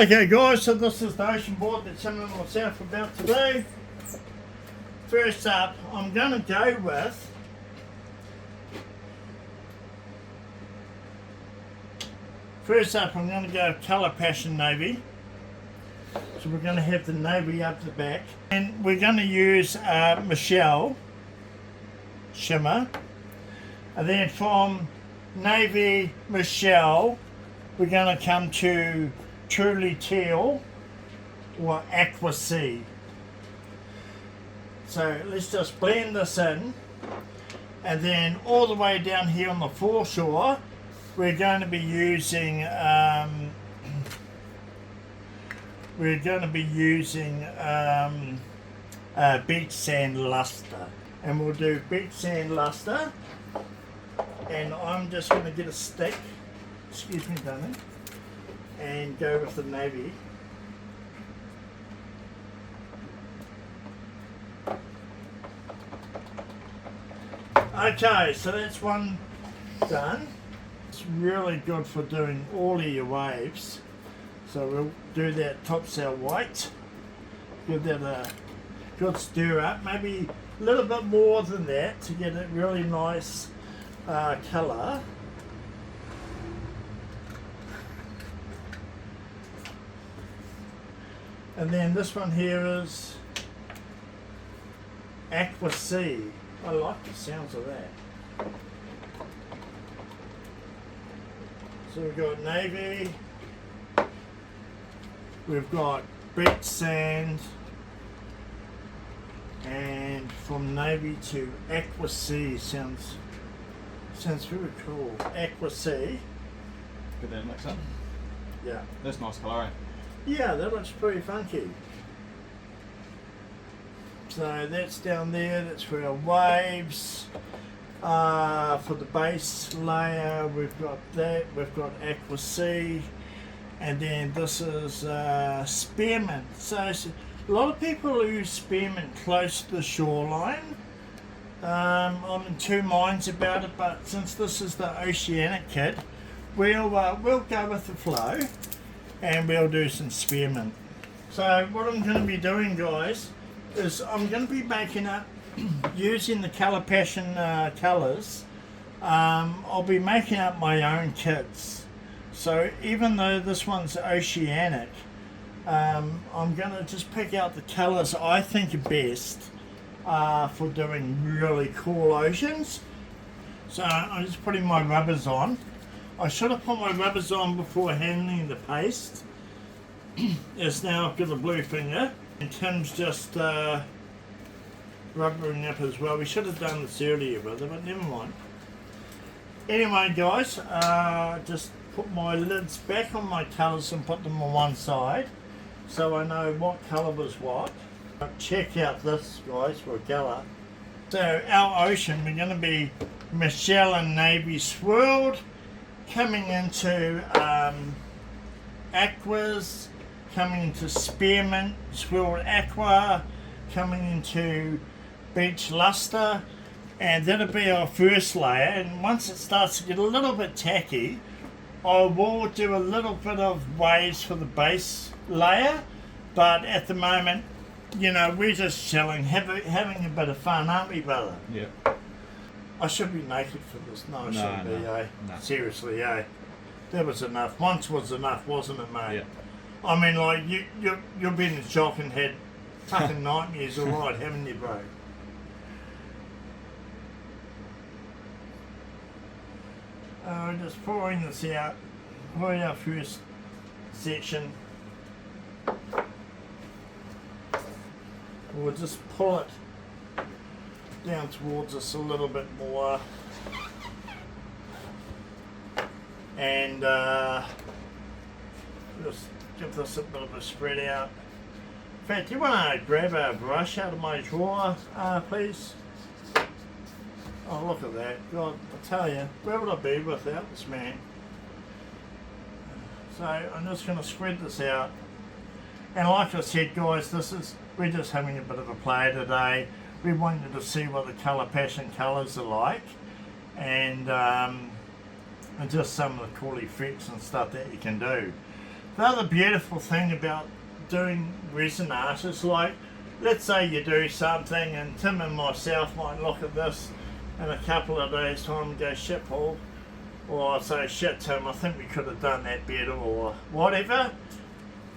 Okay guys, so this is the ocean board that Tim and myself about today. First up, I'm going to go with Colour Passion Navy. So we're going to have the navy up the back. And we're going to use Michelle shimmer. And then from Navy Michelle, we're going to come to Truly Teal or Aqua Sea. So let's just blend this in, and then all the way down here on the foreshore we're going to be using beach sand luster, and we'll do beach sand luster. And I'm just going to get a stick, excuse me darling, and go with the navy. Okay, so that's one done. It's really good for doing all of your waves. So we'll do that topsail white. Give that a good stir up, maybe a little bit more than that to get it really nice colour. And then this one here is Aqua Sea. I like the sounds of that. So we've got navy, we've got beach sand, and from navy to Aqua Sea sounds very cool. Aqua Sea. Get that mix up. Yeah. That's nice colour, eh? Yeah, that looks pretty funky. So that's down there, that's for our waves. For the base layer, we've got that, we've got Aqua Sea, and then this is spearmint. So a lot of people use spearmint close to the shoreline. I'm in two minds about it, but since this is the oceanic kit, we'll go with the flow, and we'll do some spearmint. So what I'm going to be doing, guys, is I'm going to be making up using the Colour Passion colours. I'll be making up my own kits. So even though this one's oceanic, I'm going to just pick out the colours I think are best for doing really cool oceans. So I'm just putting my rubbers on. I should have put my rubbers on before handling the paste. As now I've got a blue finger, and Tim's just rubbering up as well. We should have done this earlier with it, but never mind. Anyway guys, just put my lids back on my colours and put them on one side so I know what colour was what. Check out this, guys, for a colour. So our ocean, we're going to be Michelle and Navy swirled, coming into aquas, coming into spearmint, swirled aqua, coming into beach luster, and that'll be our first layer. And once it starts to get a little bit tacky, I will do a little bit of waves for the base layer, but at the moment, you know, we're just chilling, having a bit of fun, aren't we, brother? Yeah. I should be naked for this. No, I shouldn't be, eh? No. Seriously, eh? That was enough. Once was enough, wasn't it, mate? Yeah. I mean, like, you've been in shock and had fucking nightmares, alright, haven't you, bro? Just pouring this out for our first section. We'll just pull it down towards us a little bit more, and just give this a bit of a spread out. In fact, do you want to grab a brush out of my drawer, please? Oh, look at that. God, I tell you, where would I be without this man? So I'm just going to spread this out. And like I said, guys, we're just having a bit of a play today. We want you to see what the Colour Passion colours are like, and just some of the cool effects and stuff that you can do. The other beautiful thing about doing resin art is, like, let's say you do something and Tim and myself might look at this in a couple of days time and go, shit Paul, or I'll say, shit Tim, I think we could have done that better, or whatever.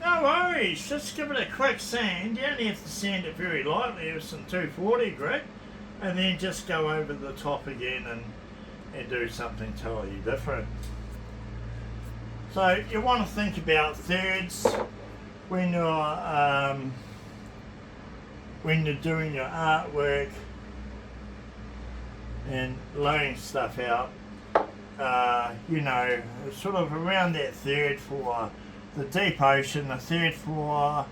No worries, just give it a quick sand. You only have to sand it very lightly with some 240 grit, and then just go over the top again and do something totally different. So you want to think about thirds when you're doing your artwork and laying stuff out. You know, sort of around that third for the deep ocean, a third for,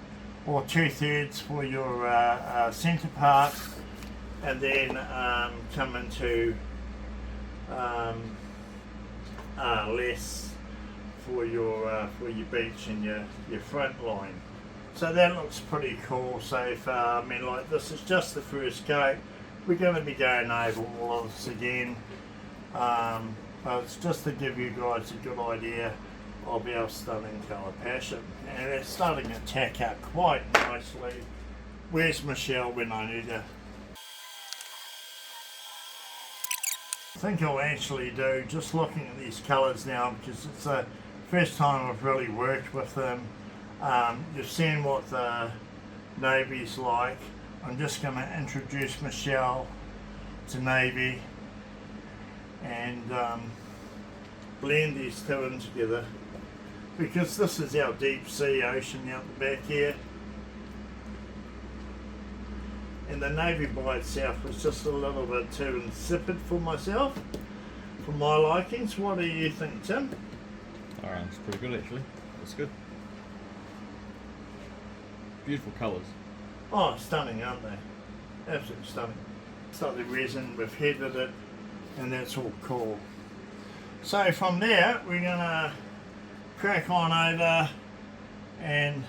or 2/3 for your centre part, and then come into less for your beach and your front line. So that looks pretty cool. So far, I mean, like, this is just the first coat. We're going to be going over all of this again, but it's just to give you guys a good idea of our stunning colour passion, and it's starting to tack up quite nicely. Where's Michelle when I need her? I think I'll actually do, just looking at these colours now, because it's the first time I've really worked with them. You've seen what the navy's like. I'm just going to introduce Michelle to navy and blend these two in together, because this is our deep sea ocean out the back here, and the navy by itself was just a little bit too insipid for myself, for my likings. What do you think, Tim? Alright, it's pretty good actually. That's good. Beautiful colours. Oh, stunning, aren't they? Absolutely stunning. It's like the resin, we've heated it, and that's all cool. So from there, we're gonna crack on over and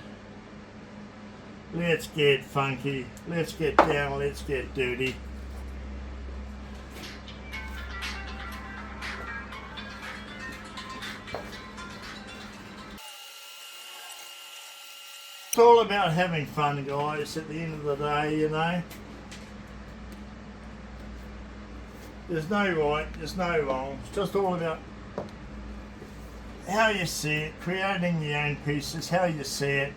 let's get funky, let's get down, let's get dirty. It's all about having fun, guys, at the end of the day, you know. There's no right, there's no wrong. It's just all about how you see it, creating your own pieces, how you see it.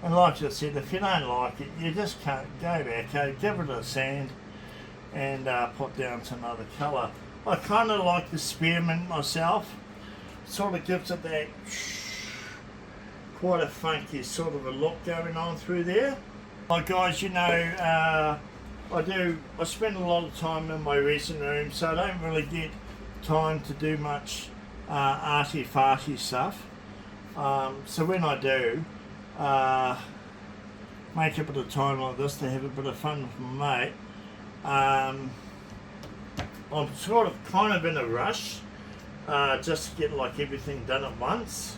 And like I said, if you don't like it, you just can't go back, give it a sand and put down some other colour. I kind of like the spearmint myself. Sort of gives it that quite a funky sort of a look going on through there. Like, guys, you know, I spend a lot of time in my resin room, so I don't really get time to do much arty-farty stuff. So when I do make a bit of time like this to have a bit of fun with my mate, I'm sort of kind of in a rush just to get like everything done at once.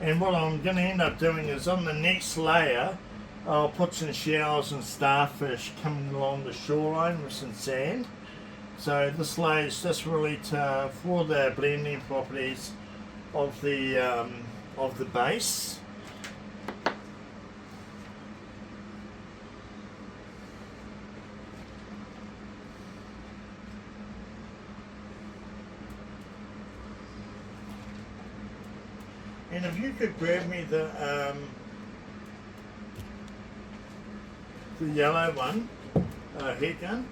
And what I'm going to end up doing is on the next layer I'll put some shells and starfish coming along the shoreline with some sand. So this layer is just really for the blending properties of the base. And if you could grab me the yellow one, heat gun.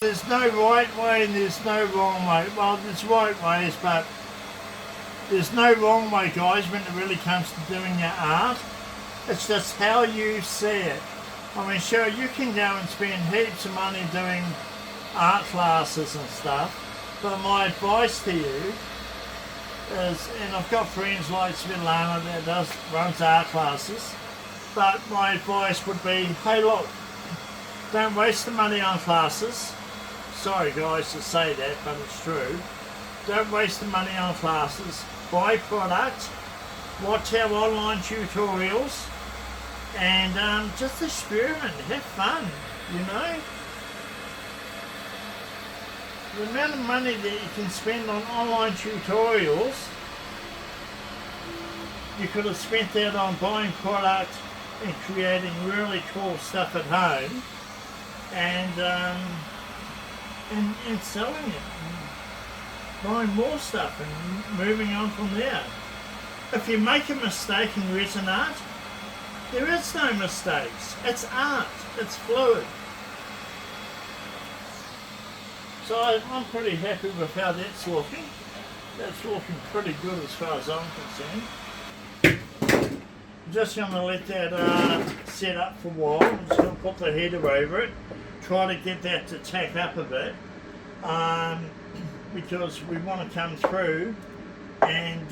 There's no right way and there's no wrong way. Well, there's right ways, but there's no wrong way, guys, when it really comes to doing your art. It's just how you see it. I mean, sure, you can go and spend heaps of money doing art classes and stuff, but my advice to you is, and I've got friends like Svetlana that runs art classes, but my advice would be, hey look, don't waste the money on classes. Sorry guys to say that, but it's true. Don't waste the money on classes. Buy product, watch our online tutorials, and just experiment, have fun, you know. the amount of money that you can spend on online tutorials, you could have spent that on buying product and creating really cool stuff at home, and selling it, and buying more stuff and moving on from there. If you make a mistake in resin art, there is no mistakes. It's art. It's fluid. So I'm pretty happy with how that's looking. That's looking pretty good as far as I'm concerned. I'm just going to let that set up for a while. I'm just going to put the heater over it. Try to get that to tack up a bit. Because we want to come through and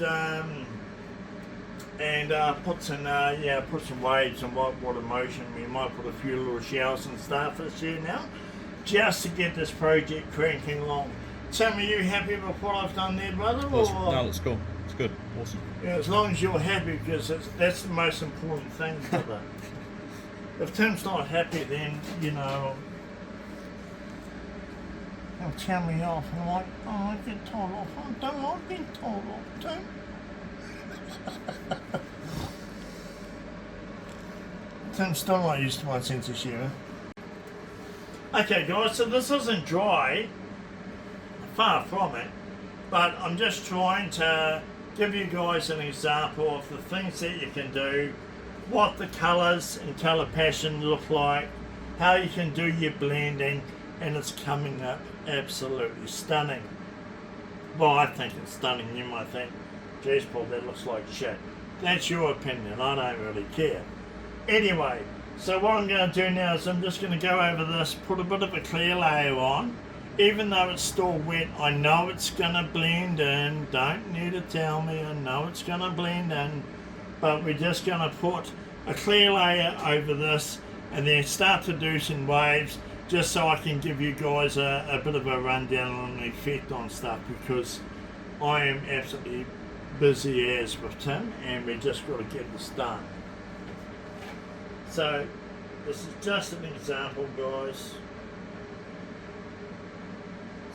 put some waves and whitewater motion. We might put a few little showers and starfish here now, just to get this project cranking along. Sam, are you happy with what I've done there, brother? No, that's cool. It's good. Awesome. Yeah, as long as you're happy, because that's the most important thing, brother. If Tim's not happy, then, you know, he'll tell me off, and I'm like, oh, I get told off. I don't like being told off, Tim. Tim's still not used to my sense of humour. Okay guys, so this isn't dry, far from it, but I'm just trying to give you guys an example of the things that you can do, what the colours and colour passion look like, how you can do your blending, and it's coming up absolutely stunning. Well, I think it's stunning. You might think, geez Paul, that looks like shit. That's your opinion, I don't really care. Anyway, so what I'm going to do now is I'm just going to go over this, put a bit of a clear layer on. Even though it's still wet, I know it's going to blend in. Don't need to tell me, I know it's going to blend in. But we're just going to put a clear layer over this and then start to do some waves, just so I can give you guys a bit of a rundown on the effect on stuff, because I am absolutely busy as with Tim, and we just got to get this done. So this is just an example, guys.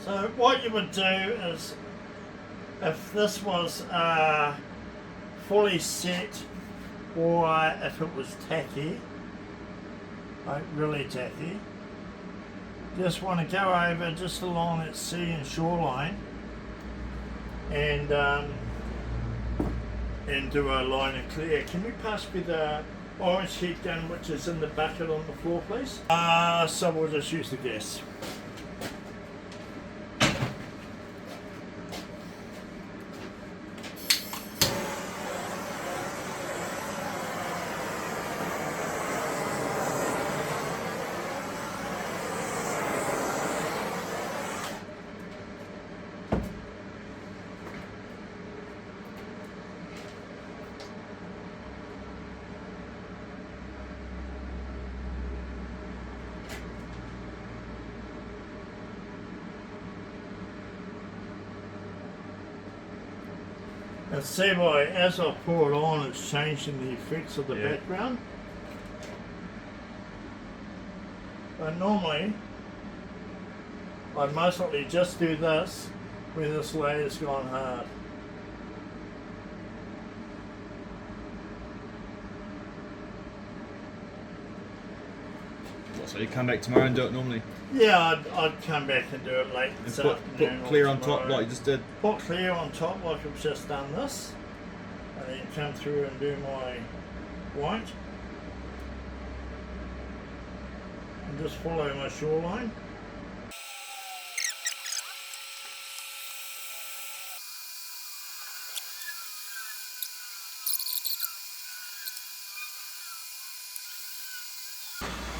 So what you would do is, if this was fully set, or if it was tacky, like really tacky, just want to go over just along that sea and shoreline and do a line of clear. Can you pass me the orange heat gun which is in the bucket on the floor, please? So we'll just use the gas. And see by as I pour it on, it's changing the effects of the background. But normally, I'd mostly just do this when this layer's gone hard. So you come back tomorrow and do it normally? Yeah, I'd come back and do it late this afternoon. Put clear on top like you just did? Put clear on top like I've just done this. And then come through and do my white. And just follow my shoreline.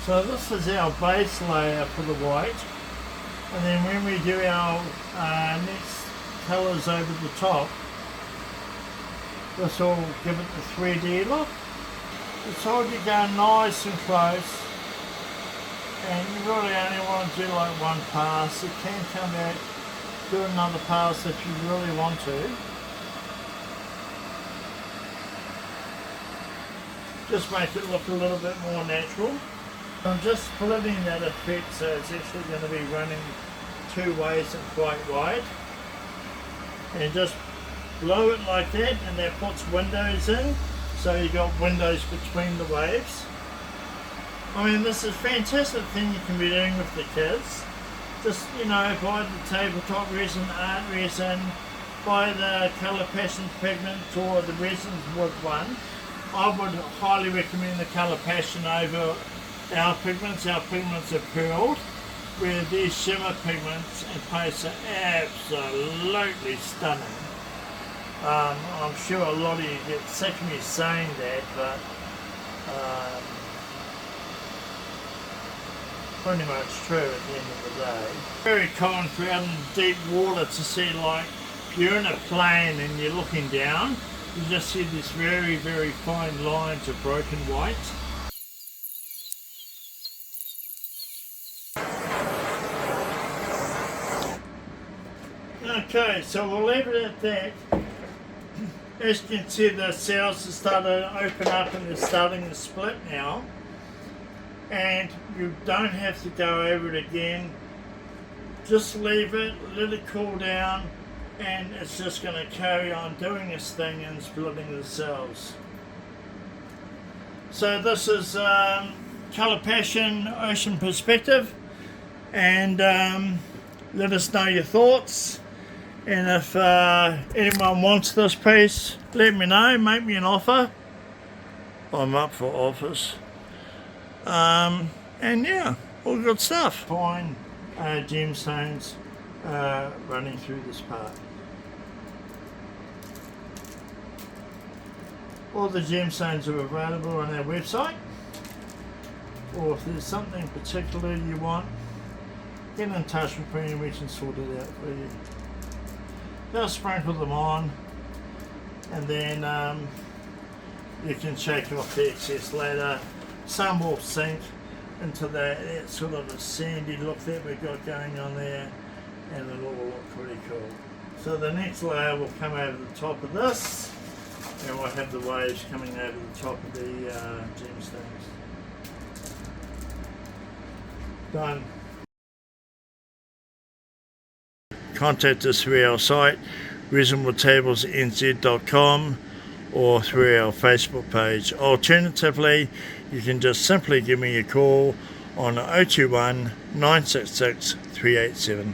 So this is our base layer for the white, and then when we do our next colours over the top, this will give it the 3D look. It's hard to go nice and close, and you really only want to do like one pass. You can come back, do another pass if you really want to. Just make it look a little bit more natural. I'm just splitting that effect so it's actually going to be running 2 ways and quite wide. And just blow it like that, and that puts windows in, so you got windows between the waves. I mean, this is a fantastic thing you can be doing with the kids. Just, you know, buy the tabletop resin, art resin, buy the Colour Passion pigment or the Resin Wood one. I would highly recommend the Colour Passion over our pigments. Our pigments are pearled, where these shimmer pigments and paints are absolutely stunning. I'm sure a lot of you get sick of me saying that, but pretty much true at the end of the day. Very common for out in deep water to see, like, you're in a plane and you're looking down, you just see these very, very fine lines of broken white. Okay, so we'll leave it at that. As you can see, the cells are starting to open up and they're starting to split now. And you don't have to go over it again. Just leave it, let it cool down, and it's just going to carry on doing its thing and splitting the cells. So this is Colour Passion Ocean Perspective, and let us know your thoughts. And if anyone wants this piece, let me know, make me an offer. I'm up for offers. And yeah, all good stuff. Fine gemstones running through this part. All the gemstones are available on our website, or if there's something particular you want, get in touch with me and we can sort it out for you. Just sprinkle them on, and then you can shake off the excess later. Some will sink into that sort of a sandy look that we've got going on there, and it'll all look pretty cool. So the next layer will come over the top of this, and we'll have the waves coming over the top of the gemstones. Done. Contact us through our site, resinwoodtablesnz.com, or through our Facebook page. Alternatively, you can just simply give me a call on 021 966 387.